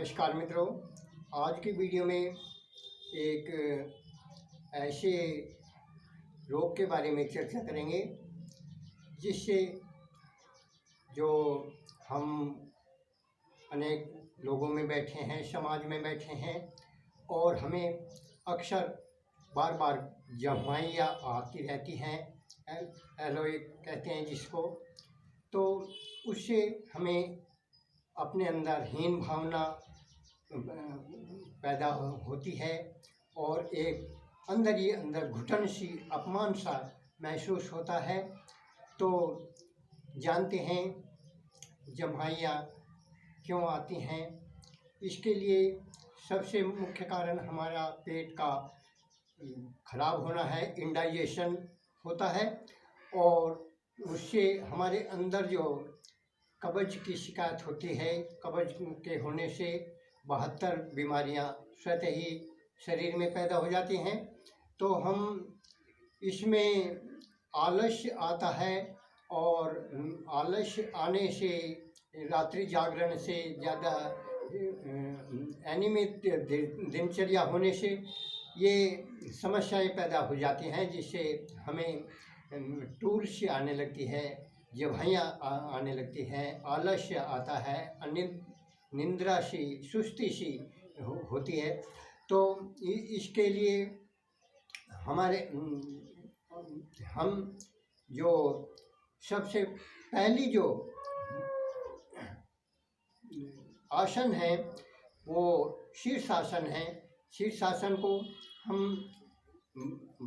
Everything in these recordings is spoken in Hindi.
नमस्कार मित्रों, आज की वीडियो में एक ऐसे रोग के बारे में चर्चा करेंगे जिससे जो हम अनेक लोगों में बैठे हैं, समाज में बैठे हैं और हमें अक्सर बार बार जम्हाइयाँ आती रहती हैं, एलोइक कहते हैं जिसको। तो उससे हमें अपने अंदर हीन भावना पैदा होती है और एक अंदर ही अंदर घुटन सी, अपमान सा महसूस होता है। तो जानते हैं जम्हाइयाँ क्यों आती हैं। इसके लिए सबसे मुख्य कारण हमारा पेट का खराब होना है, इंडाइजेशन होता है और उससे हमारे अंदर जो कब्ज की शिकायत होती है, कब्ज के होने से 72 बीमारियां स्वतः ही शरीर में पैदा हो जाती हैं। तो हम इसमें आलस्य आता है और आलस्य आने से, रात्रि जागरण से, ज़्यादा अनियमित दिनचर्या होने से ये समस्याएं पैदा हो जाती हैं, जिससे हमें टूल सी आने लगती है, जम्हाइयाँ आने लगती हैं, आलस्य आता है, निंद्रा सी, सुस्ती सी होती है। तो इसके लिए हम जो सबसे पहली जो आसन है वो शीर्षासन है। शीर्षासन को हम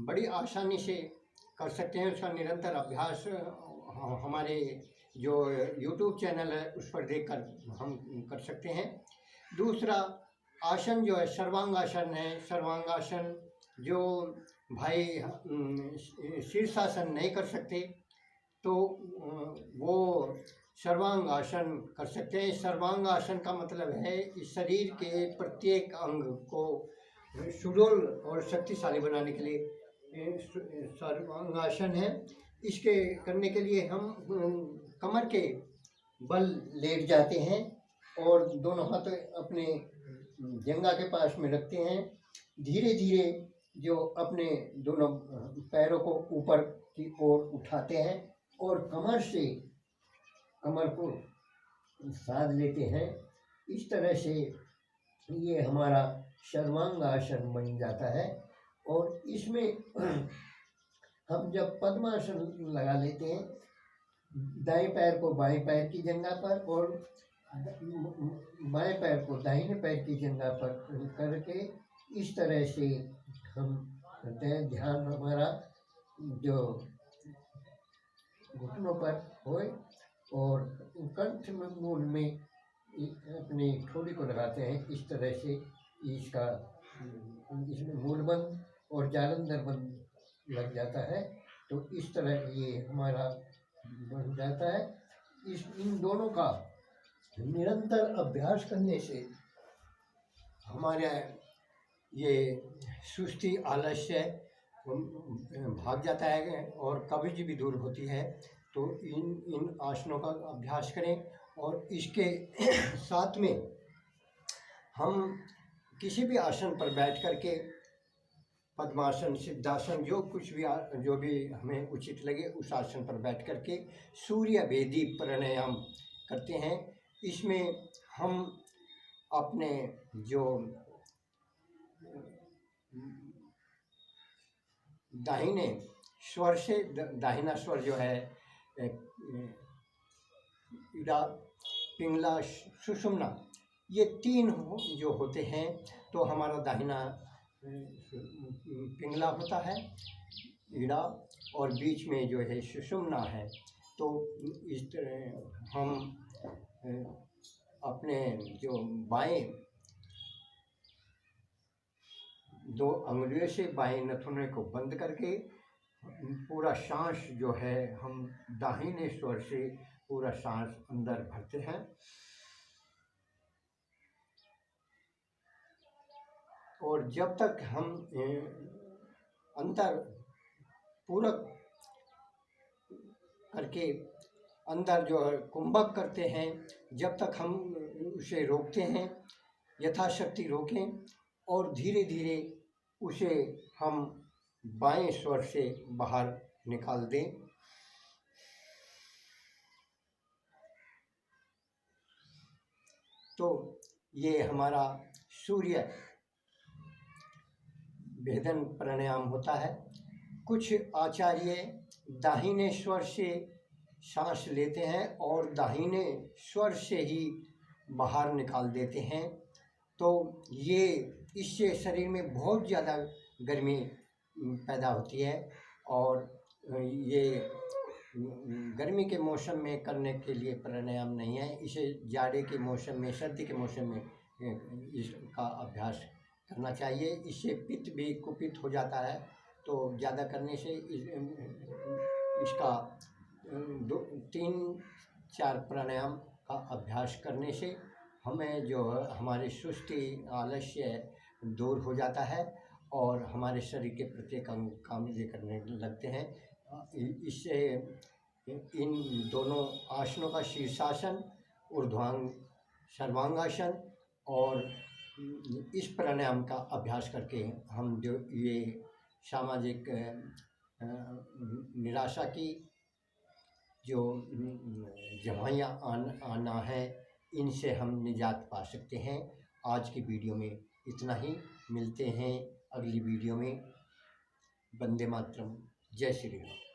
बड़ी आसानी से कर सकते हैं। उसका निरंतर अभ्यास हमारे जो YouTube चैनल है उस पर देखकर हम कर सकते हैं। दूसरा आसन जो है सर्वांगासन है। सर्वांगासन जो भाई शीर्षासन नहीं कर सकते तो वो सर्वांगासन कर सकते हैं। सर्वांगासन का मतलब है इस शरीर के प्रत्येक अंग को सुडौल और शक्तिशाली बनाने के लिए सर्वांगासन है। इसके करने के लिए हम कमर के बल लेट जाते हैं और दोनों हाथ अपने जंघा के पास में रखते हैं। धीरे धीरे जो अपने दोनों पैरों को ऊपर की ओर उठाते हैं और कमर को साध लेते हैं। इस तरह से ये हमारा सर्वांगासन बन जाता है। और इसमें हम जब पद्मासन लगा लेते हैं, दाएं पैर को बाएं पैर की जंघा पर और बाएं पैर को दाहिने पैर की जंघा पर करके इस तरह से हम करते हैं। ध्यान हमारा जो घुटनों पर होए और कंठ मूल में अपनी ठोड़ी को लगाते हैं। इस तरह से इसमें मूलबंद और जालंधर बंद लग जाता है। तो इस तरह ये हमारा बन जाता है। इन दोनों का निरंतर अभ्यास करने से हमारे ये सुस्ती, आलस्य भाग जाता है और कब्ज भी दूर होती है। तो इन आसनों का अभ्यास करें। और इसके साथ में हम किसी भी आसन पर बैठ करके, पद्मासन, सिद्धासन, जो भी हमें उचित लगे उस आसन पर बैठ करके सूर्य वेदी प्राणायाम करते हैं। इसमें हम अपने जो दाहिने स्वर से, दाहिना स्वर जो है इड़ा, पिंगला, सुषुम्ना, ये तीन जो होते हैं तो हमारा दाहिना पिंगला होता है, इड़ा, और बीच में जो है सुषुम्ना है। तो इस तरह हम अपने जो बाएं दो अंगुलियों से बाएं नथुने को बंद करके पूरा सांस जो है हम दाहिने स्वर से पूरा सांस अंदर भरते हैं और जब तक हम अंदर पूरक करके अंदर जो है कुंभक करते हैं, जब तक हम उसे रोकते हैं यथाशक्ति रोकें और धीरे धीरे उसे हम बाएं स्वर से बाहर निकाल दें। तो ये हमारा सूर्य भेदन प्राणायाम होता है। कुछ आचार्य दाहिने स्वर से सांस लेते हैं और दाहिने स्वर से ही बाहर निकाल देते हैं। तो ये इससे शरीर में बहुत ज़्यादा गर्मी पैदा होती है और ये गर्मी के मौसम में करने के लिए प्राणायाम नहीं है। इसे जाड़े के मौसम में, सर्दी के मौसम में इसका अभ्यास करना चाहिए। इससे पित्त भी कुपित हो जाता है, तो ज़्यादा करने से इसका 3-4 प्राणायाम का अभ्यास करने से हमें जो हमारी सुस्ती, आलस्य दूर हो जाता है और हमारे शरीर के प्रत्येक अंग काम करने लगते हैं। इससे इन दोनों आसनों का शीर्षासन, ऊर्ध्वांग सर्वांगासन और इस प्राणायाम का अभ्यास करके हम जो ये सामाजिक निराशा की जो जमाइयाँ आना है, इनसे हम निजात पा सकते हैं। आज की वीडियो में इतना ही। मिलते हैं अगली वीडियो में। वंदे मातरम। जय श्री राम।